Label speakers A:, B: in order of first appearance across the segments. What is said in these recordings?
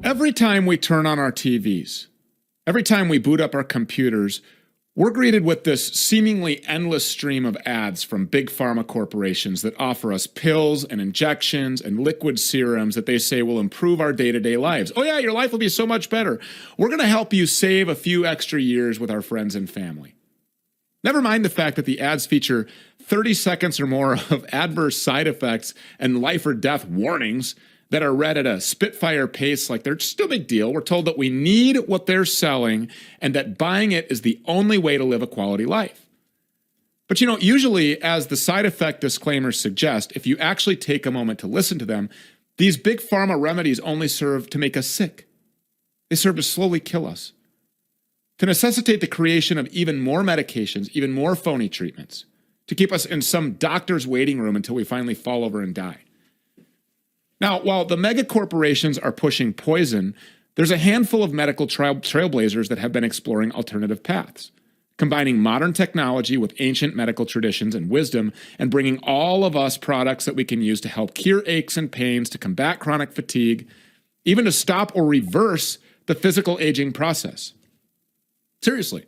A: Every time we turn on our TVs, every time we boot up our computers, we're greeted with this seemingly endless stream of ads from big pharma corporations that offer us pills and injections and liquid serums that they say will improve our day-to-day lives. Oh yeah, your life will be so much better. We're going to help you save a few extra years with our friends and family. Never mind the fact that the ads feature 30 seconds or more of adverse side effects and life or death warnings that are read at a spitfire pace like they're just no big deal. We're told that we need what they're selling and that buying it is the only way to live a quality life. But usually, as the side effect disclaimers suggest, if you actually take a moment to listen to them, these big pharma remedies only serve to make us sick. They serve to slowly kill us, to necessitate the creation of even more medications, even more phony treatments, to keep us in some doctor's waiting room until we finally fall over and die. Now, while the mega corporations are pushing poison, there's a handful of medical trailblazers that have been exploring alternative paths, combining modern technology with ancient medical traditions and wisdom, and bringing all of us products that we can use to help cure aches and pains, to combat chronic fatigue, even to stop or reverse the physical aging process. Seriously,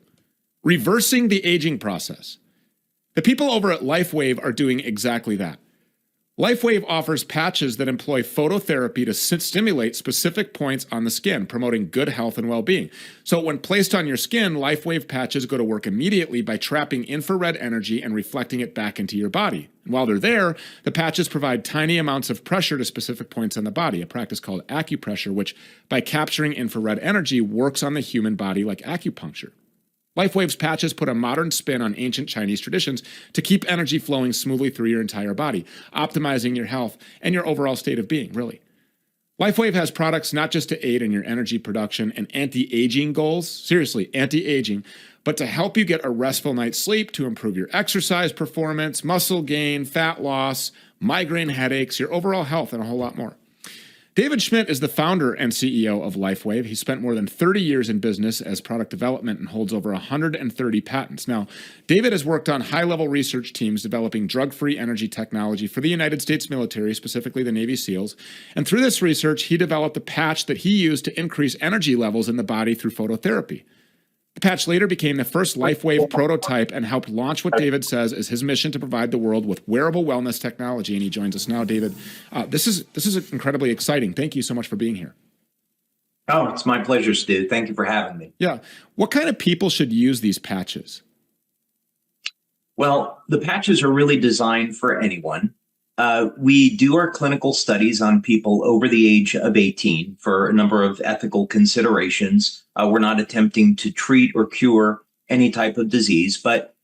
A: reversing the aging process. The people over at Lifewave are doing exactly that. Lifewave offers patches that employ phototherapy to stimulate specific points on the skin, promoting good health and well-being. So when placed on your skin, Lifewave patches go to work immediately by trapping infrared energy and reflecting it back into your body. And while they're there, the patches provide tiny amounts of pressure to specific points on the body, a practice called acupressure, which, by capturing infrared energy, works on the human body like acupuncture. Lifewave's patches put a modern spin on ancient Chinese traditions to keep energy flowing smoothly through your entire body, optimizing your health and your overall state of being, really. Lifewave has products not just to aid in your energy production and anti-aging goals, seriously, anti-aging, but to help you get a restful night's sleep, to improve your exercise performance, muscle gain, fat loss, migraine headaches, your overall health, and a whole lot more. David Schmidt is the founder and CEO of Lifewave. He spent more than 30 years in business as product development and holds over 130 patents. Now, David has worked on high-level research teams developing drug-free energy technology for the United States military, specifically the Navy SEALs. And through this research, he developed a patch that he used to increase energy levels in the body through phototherapy. The patch later became the first Lifewave prototype and helped launch what David says is his mission to provide the world with wearable wellness technology. And he joins us now. David, this is incredibly exciting. Thank you so much for being here.
B: Oh, it's my pleasure, Stu. Thank you for having me.
A: Yeah. What kind of people should use these patches?
B: Well, the patches are really designed for anyone. We do our clinical studies on people over the age of 18 for a number of ethical considerations. We're not attempting to treat or cure any type of disease, but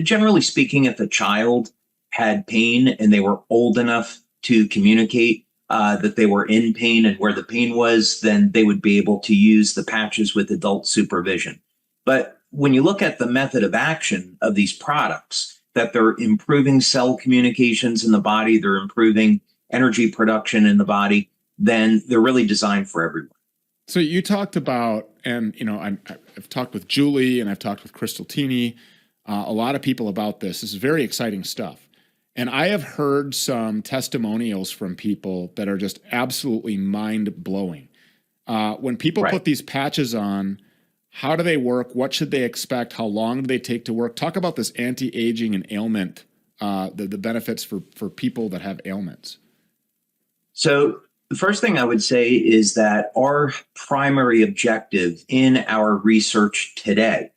B: generally speaking, if a child had pain and they were old enough to communicate that they were in pain and where the pain was, then they would be able to use the patches with adult supervision. But when you look at the method of action of these products, that they're improving cell communications in the body, they're improving energy production in the body, then they're really designed for everyone.
A: So you talked about, and I've talked with Julie and I've talked with Crystal Tini, a lot of people about this. This is very exciting stuff. And I have heard some testimonials from people that are just absolutely mind-blowing. When people put these patches on, how do they work? What should they expect? How long do they take to work? Talk about this anti-aging and ailment, the benefits for people that have ailments.
B: So the first thing I would say is that our primary objective in our research today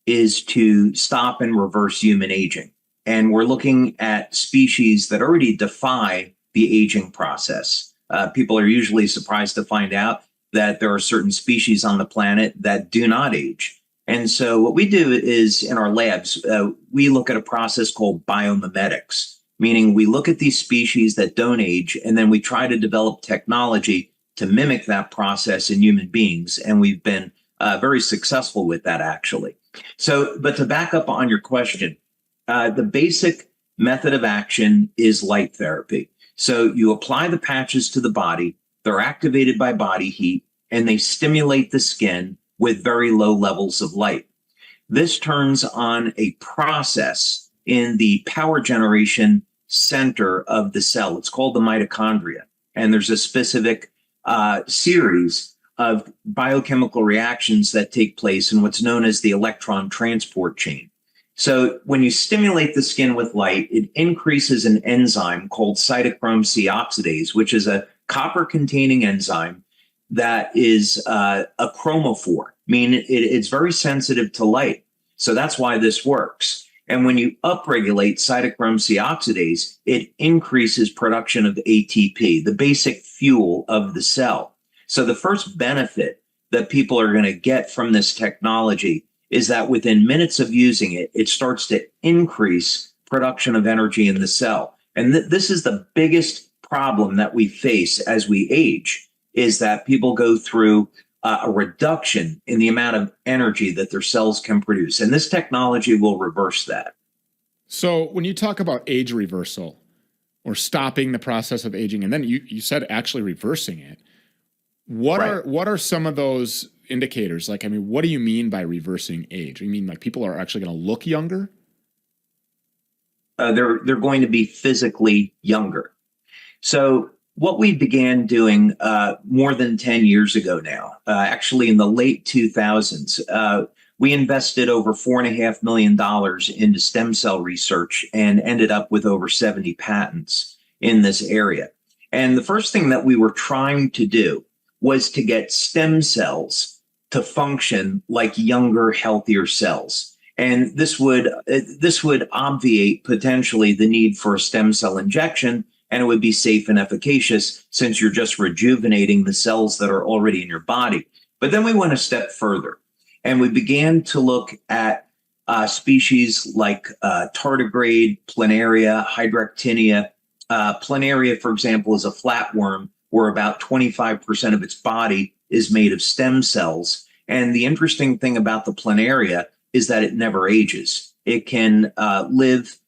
B: is to stop and reverse human aging. And we're looking at species that already defy the aging process. People are usually surprised to find out that there are certain species on the planet that do not age. And so what we do is in our labs, we look at a process called biomimetics, meaning we look at these species that don't age, and then we try to develop technology to mimic that process in human beings. And we've been very successful with that, actually. So, but to back up on your question, the basic method of action is light therapy. So you apply the patches to the body. They're activated by body heat, and they stimulate the skin with very low levels of light. This turns on a process in the power generation center of the cell. It's called the mitochondria. And there's a specific series of biochemical reactions that take place in what's known as the electron transport chain. So when you stimulate the skin with light, it increases an enzyme called cytochrome C oxidase, which is a copper-containing enzyme that is a chromophore, meaning it's very sensitive to light. So that's why this works. And when you upregulate cytochrome C oxidase, it increases production of ATP, the basic fuel of the cell. So the first benefit that people are going to get from this technology is that within minutes of using it, it starts to increase production of energy in the cell. And this is the biggest problem that we face as we age, is that people go through a reduction in the amount of energy that their cells can produce. And this technology will reverse that.
A: So when you talk about age reversal or stopping the process of aging, and then you said actually reversing it, what are some of those indicators? Like, I mean, what do you mean by reversing age? You mean like people are actually going to look younger?
B: They're going to be physically younger. So what we began doing more than 10 years ago now, actually in the late 2000s, we invested over $4.5 million into stem cell research and ended up with over 70 patents in this area. And the first thing that we were trying to do was to get stem cells to function like younger, healthier cells. And this would obviate potentially the need for a stem cell injection, and it would be safe and efficacious since you're just rejuvenating the cells that are already in your body. But then we went a step further, and we began to look at species like tardigrade, planaria, hydractinia. Planaria, for example, is a flatworm where about 25% of its body is made of stem cells. And the interesting thing about the planaria is that it never ages. It can live,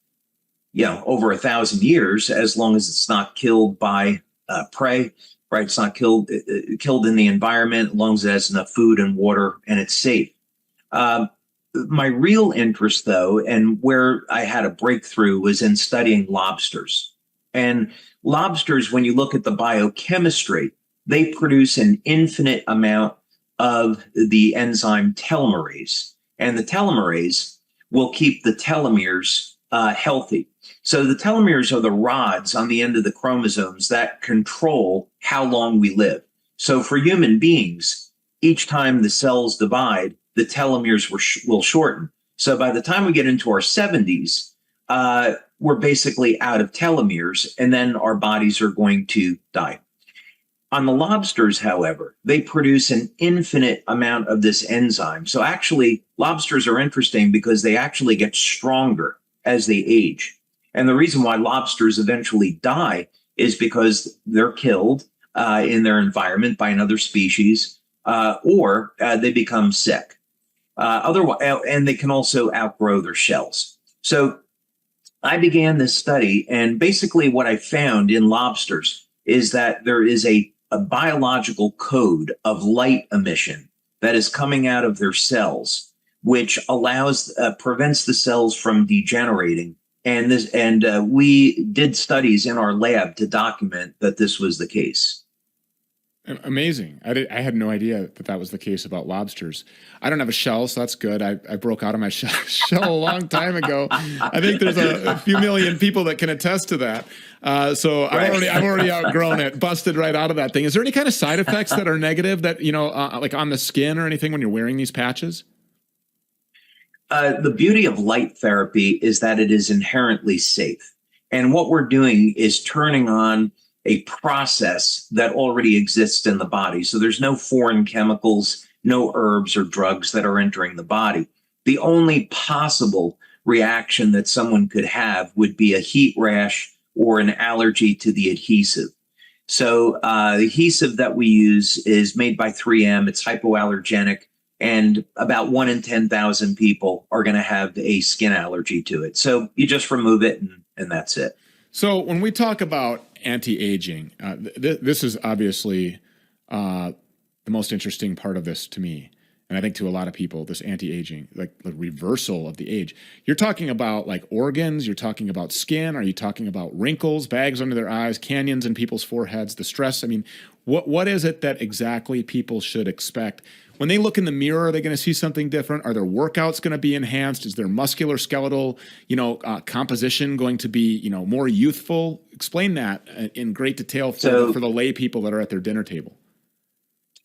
B: over 1,000 years as long as it's not killed by prey, right? It's not killed in the environment, as long as it has enough food and water and it's safe. My real interest, though, and where I had a breakthrough was in studying lobsters. And lobsters, when you look at the biochemistry, they produce an infinite amount of the enzyme telomerase. And the telomerase will keep the telomeres healthy. So the telomeres are the rods on the end of the chromosomes that control how long we live. So for human beings, each time the cells divide, the telomeres will shorten. So by the time we get into our 70s, we're basically out of telomeres, and then our bodies are going to die. On the lobsters, however, they produce an infinite amount of this enzyme. So actually, lobsters are interesting because they actually get stronger as they age. And the reason why lobsters eventually die is because they're killed in their environment by another species, or they become sick. Otherwise, and they can also outgrow their shells. So I began this study, and basically what I found in lobsters is that there is a biological code of light emission that is coming out of their cells, which prevents the cells from degenerating. And we did studies in our lab to document that this was the case.
A: Amazing. I had no idea that was the case about lobsters. I don't have a shell, so that's good. I broke out of my shell a long time ago. I think there's a few million people that can attest to that. So right. I've already outgrown it, busted right out of that thing. Is there any kind of side effects that are negative that, like on the skin or anything when you're wearing these patches?
B: The beauty of light therapy is that it is inherently safe. And what we're doing is turning on a process that already exists in the body. So there's no foreign chemicals, no herbs or drugs that are entering the body. The only possible reaction that someone could have would be a heat rash or an allergy to the adhesive. So the adhesive that we use is made by 3M. It's hypoallergenic, and about 1 in 10,000 people are going to have a skin allergy to it. So you just remove it and that's it.
A: So when we talk about anti-aging, this is obviously the most interesting part of this to me. and I think to a lot of people, this anti-aging, like the reversal of the age. You're talking about like organs, you're talking about skin, are you talking about wrinkles, bags under their eyes, canyons in people's foreheads, the stress? I mean, what is it that exactly people should expect? When they look in the mirror, are they going to see something different? Are their workouts going to be enhanced? Is their muscular skeletal, composition going to be, more youthful? Explain that in great detail for the lay people that are at their dinner table.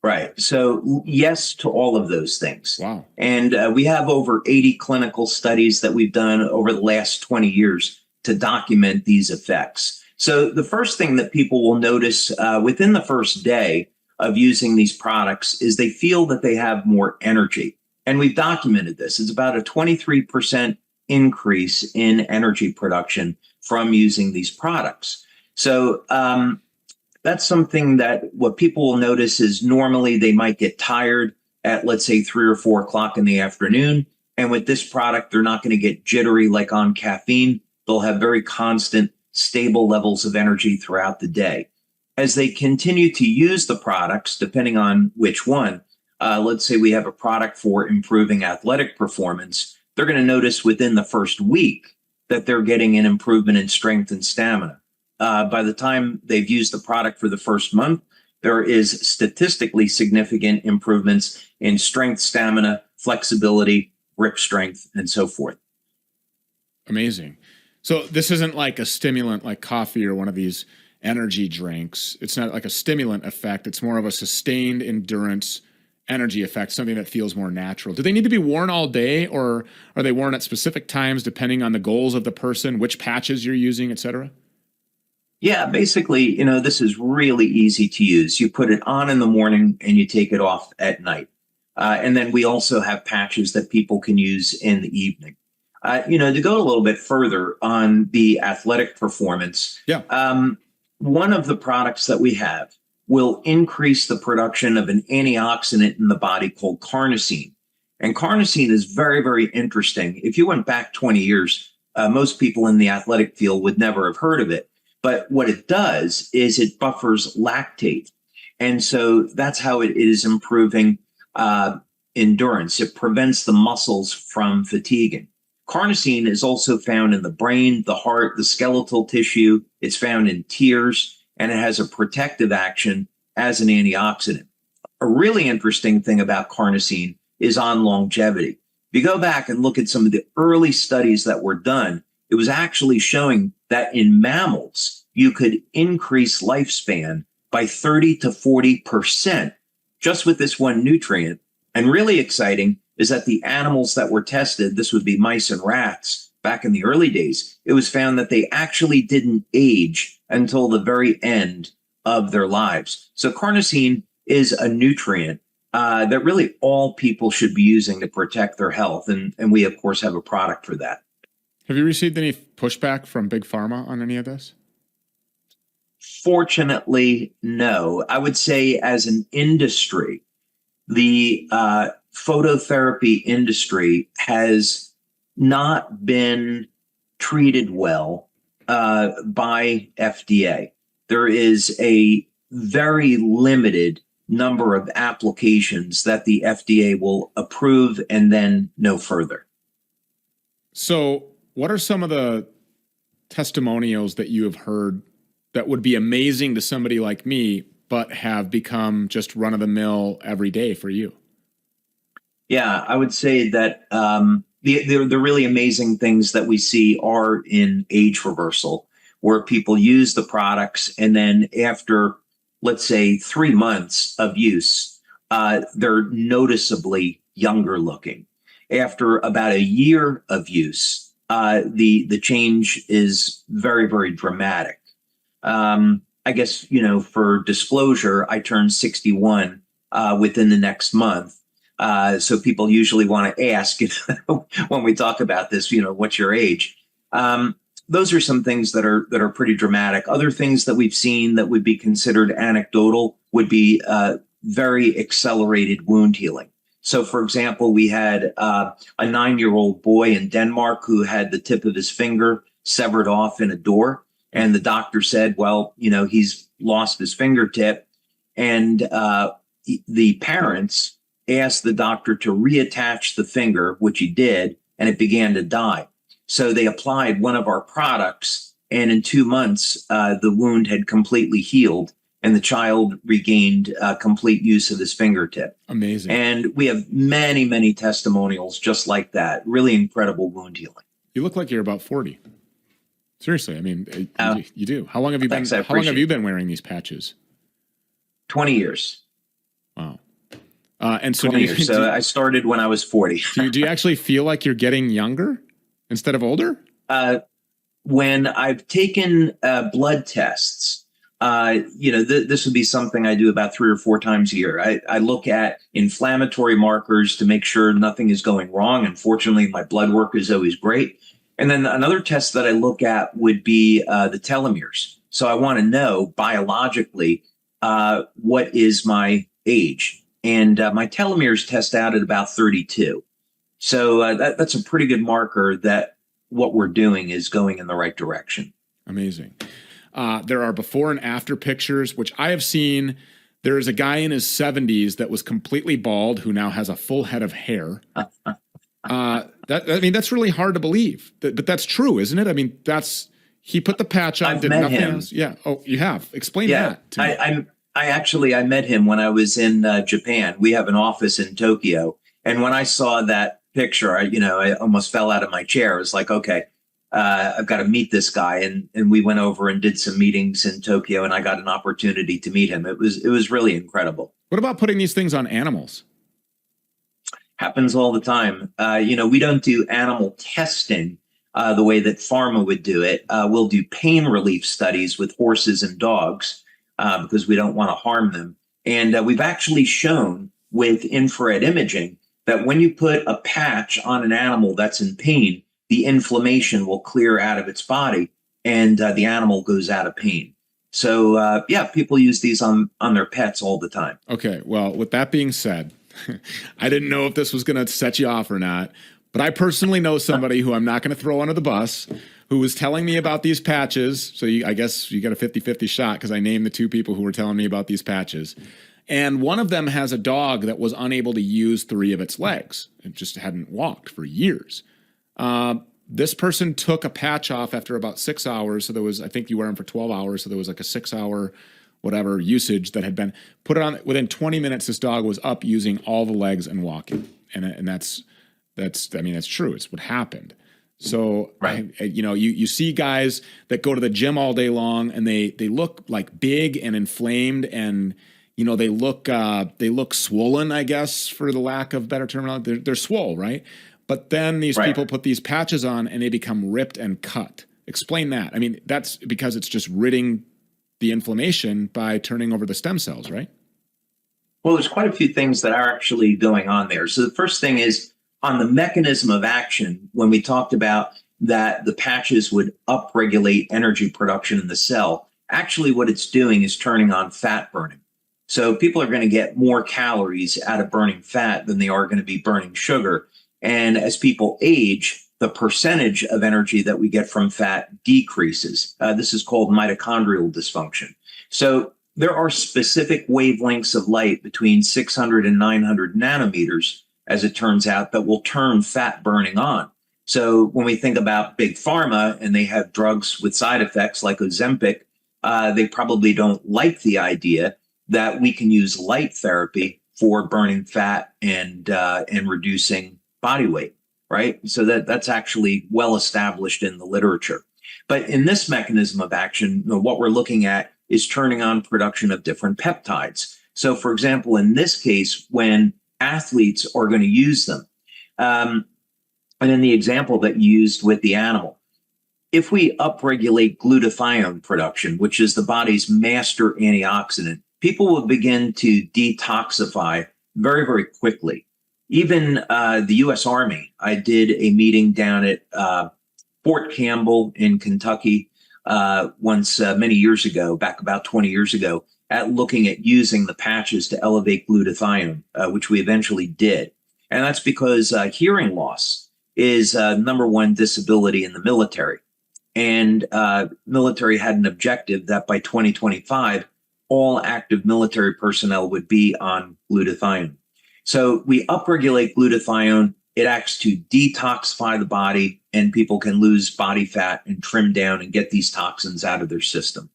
B: Right. So yes to all of those things.
A: Wow.
B: And we have over 80 clinical studies that we've done over the last 20 years to document these effects. So the first thing that people will notice within the first day of using these products is they feel that they have more energy. And we've documented this. It's about a 23% increase in energy production from using these products. So that's something that what people will notice is normally they might get tired at, let's say, 3 or 4 o'clock in the afternoon. And with this product, they're not going to get jittery like on caffeine. They'll have very constant, stable levels of energy throughout the day. As they continue to use the products, depending on which one, let's say we have a product for improving athletic performance, they're going to notice within the first week that they're getting an improvement in strength and stamina. By the time they've used the product for the first month, there is statistically significant improvements in strength, stamina, flexibility, grip strength, and so forth.
A: Amazing. So this isn't like a stimulant like coffee or one of these energy drinks. It's not like a stimulant effect. It's more of a sustained endurance energy effect, something that feels more natural. Do they need to be worn all day, or are they worn at specific times depending on the goals of the person, which patches you're using, et cetera?
B: Yeah, basically, this is really easy to use. You put it on in the morning and you take it off at night. And then we also have patches that people can use in the evening. To go a little bit further on the athletic performance, one of the products that we have will increase the production of an antioxidant in the body called carnosine. And carnosine is very, very interesting. If you went back 20 years, most people in the athletic field would never have heard of it. But what it does is it buffers lactate. And so that's how it is improving endurance. It prevents the muscles from fatiguing. Carnosine is also found in the brain, the heart, the skeletal tissue. It's found in tears, and it has a protective action as an antioxidant. A really interesting thing about carnosine is on longevity. If you go back and look at some of the early studies that were done, it was actually showing that in mammals, you could increase lifespan by 30 to 40% just with this one nutrient. And really exciting is that the animals that were tested, this would be mice and rats, back in the early days, it was found that they actually didn't age until the very end of their lives. So carnosine is a nutrient that really all people should be using to protect their health. And we, of course, have a product for that.
A: Have you received any pushback from Big Pharma on any of this?
B: Fortunately, no. I would say as an industry, the phototherapy industry has not been treated well by FDA. There is a very limited number of applications that the FDA will approve and then no further.
A: So what are some of the testimonials that you have heard that would be amazing to somebody like me, but have become just run-of-the-mill every day for you?
B: Yeah, I would say that the really amazing things that we see are in age reversal, where people use the products and then after, let's say, 3 months of use, they're noticeably younger looking. After about a year of use, the change is very, very dramatic. I guess, for disclosure, I turned 61 within the next month. So people usually want to ask when we talk about this, what's your age? Those are some things that are pretty dramatic. Other things that we've seen that would be considered anecdotal would be very accelerated wound healing. So, for example, we had a 9-year-old boy in Denmark who had the tip of his finger severed off in a door. And the doctor said, well, he's lost his fingertip. And the parents asked the doctor to reattach the finger, which he did, and it began to die. So they applied one of our products, and in 2 months, the wound had completely healed, and the child regained complete use of his fingertip.
A: Amazing.
B: And we have many, many testimonials just like that. Really incredible wound healing.
A: You look like you're about 40. Seriously, I mean, you do. How long have you
B: Thanks,
A: been? How long have you been wearing these patches?
B: 20 years.
A: Wow. And so,
B: 20 years. So I started when I was 40.
A: do you actually feel like you're getting younger instead of older?
B: When I've taken blood tests, this would be something I do about 3 or 4 times a year. I look at inflammatory markers to make sure nothing is going wrong. And fortunately, my blood work is always great. And then another test that I look at would be the telomeres. So I want to know biologically what is my age. And my telomeres test out at about 32. So that's a pretty good marker that what we're doing is going in the right direction.
A: Amazing. There are before and after pictures, which I have seen. There is a guy in his 70s that was completely bald who now has a full head of hair. That's really hard to believe, but that's true, isn't it? I mean, he put the patch on, did nothing else. Yeah. Oh, you have. Explain that to me.
B: I met him when I was in Japan. We have an office in Tokyo. And when I saw that picture, I almost fell out of my chair. I was like, okay, I've got to meet this guy. And we went over and did some meetings in Tokyo, and I got an opportunity to meet him. It was really incredible.
A: What about putting these things on animals?
B: Happens all the time. We don't do animal testing the way that pharma would do it. We'll do pain relief studies with horses and dogs because we don't want to harm them. And we've actually shown with infrared imaging that when you put a patch on an animal that's in pain, the inflammation will clear out of its body and the animal goes out of pain. So, people use these on their pets all the time.
A: Okay. Well, with that being said, I didn't know if this was going to set you off or not, but I personally know somebody who I'm not going to throw under the bus who was telling me about these patches. So I guess you got a 50-50 shot because I named the 2 people who were telling me about these patches. And one of them has a dog that was unable to use 3 of its legs. It just hadn't walked for years. This person took a patch off after about 6 hours. So I think you wear them for 12 hours. So there was like a 6-hour whatever usage that had been put it on. Within 20 minutes, this dog was up using all the legs and walking. And that's true. It's what happened. So,
B: right.
A: You see guys that go to the gym all day long and they look like big and inflamed and, they look swollen, I guess, for the lack of better terminology. They're swole, right? But then these people put these patches on and they become ripped and cut. Explain that. I mean, that's because it's just ridding the inflammation by turning over the stem cells, right?
B: Well, there's quite a few things that are actually going on there. So the first thing is on the mechanism of action, when we talked about that the patches would upregulate energy production in the cell, actually what it's doing is turning on fat burning. So people are going to get more calories out of burning fat than they are going to be burning sugar. And as people age, the percentage of energy that we get from fat decreases. This is called mitochondrial dysfunction. So there are specific wavelengths of light between 600 and 900 nanometers, as it turns out, that will turn fat burning on. So when we think about big pharma and they have drugs with side effects like Ozempic, they probably don't like the idea that we can use light therapy for burning fat and reducing body weight. Right. So that's actually well established in the literature. But in this mechanism of action, what we're looking at is turning on production of different peptides. So, for example, in this case, when athletes are going to use them, and in the example that you used with the animal, if we upregulate glutathione production, which is the body's master antioxidant, people will begin to detoxify very, very quickly. Even the U.S. Army, I did a meeting down at Fort Campbell in Kentucky once many years ago, back about 20 years ago, at looking at using the patches to elevate glutathione, which we eventually did. And that's because hearing loss is number one disability in the military. And military had an objective that by 2025, all active military personnel would be on glutathione. So we upregulate glutathione. It acts to detoxify the body, and people can lose body fat and trim down and get these toxins out of their system.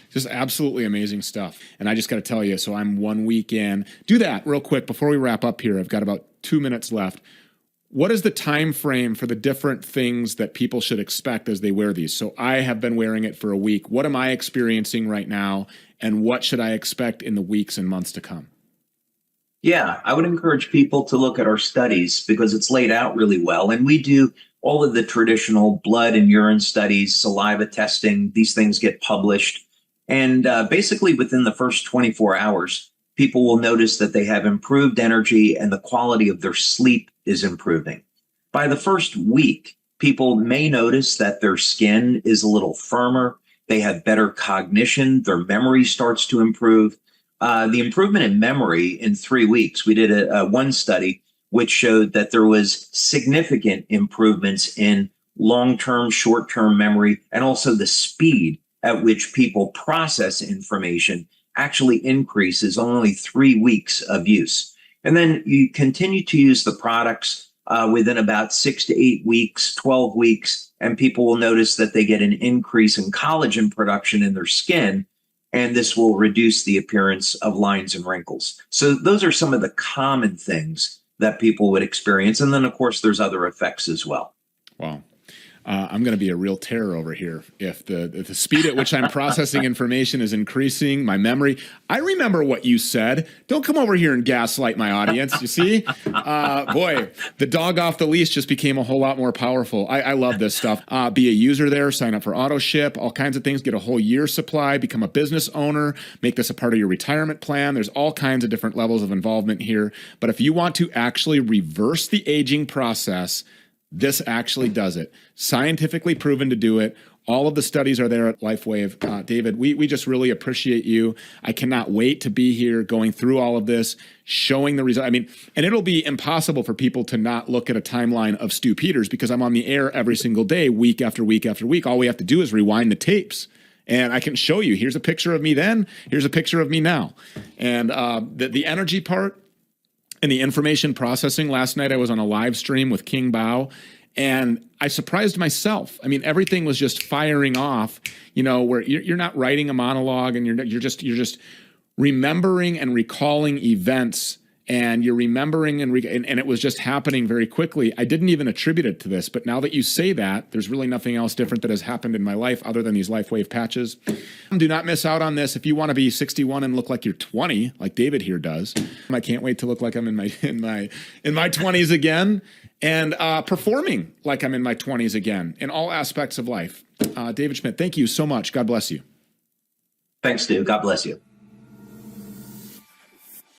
A: Just absolutely amazing stuff. And I just got to tell you, so I'm 1 week in. Do that real quick before we wrap up here. I've got about 2 minutes left. What is the time frame for the different things that people should expect as they wear these? So I have been wearing it for a week. What am I experiencing right now? And what should I expect in the weeks and months to come?
B: Yeah, I would encourage people to look at our studies because it's laid out really well. And we do all of the traditional blood and urine studies, saliva testing. These things get published. And basically within the first 24 hours, people will notice that they have improved energy and the quality of their sleep is improving. By the first week, people may notice that their skin is a little firmer. They have better cognition. Their memory starts to improve. The improvement in memory in 3 weeks, we did one study which showed that there was significant improvements in long-term, short-term memory, and also the speed at which people process information actually increases only 3 weeks of use. And then you continue to use the products within about 6 to 8 weeks, 12 weeks, and people will notice that they get an increase in collagen production in their skin, and this will reduce the appearance of lines and wrinkles. So those are some of the common things that people would experience. And then, of course, there's other effects as well.
A: Wow. I'm going to be a real terror over here if the speed at which I'm processing information is increasing, my memory. I remember what you said. Don't come over here and gaslight my audience. You see? Boy, the dog off the leash just became a whole lot more powerful. I love this stuff. Be a user there, sign up for auto ship, all kinds of things, get a whole year's supply, become a business owner, make this a part of your retirement plan. There's all kinds of different levels of involvement here. But if you want to actually reverse the aging process, this actually does it. Scientifically proven to do it. All of the studies are there at Lifewave. David, we just really appreciate you. I cannot wait to be here going through all of this, showing the result. I mean, and it'll be impossible for people to not look at a timeline of Stu Peters because I'm on the air every single day, week after week after week. All we have to do is rewind the tapes. And I can show you, here's a picture of me then, here's a picture of me now. And the energy part, and the information processing. Last night I was on a live stream with King Bao, and I surprised myself. I mean, everything was just firing off, you know, where you're not writing a monologue and you're just remembering and recalling events, and you're remembering and it was just happening very quickly. I didn't even attribute it to this, but now that you say that, there's really nothing else different that has happened in my life other than these Lifewave patches. Do not miss out on this if you want to be 61 and look like you're 20, like David here does. I can't wait to look like I'm in my 20s again, and performing like I'm in my 20s again in all aspects of life. David Schmidt, thank you so much. God bless you.
B: Thanks, Stu. God bless you.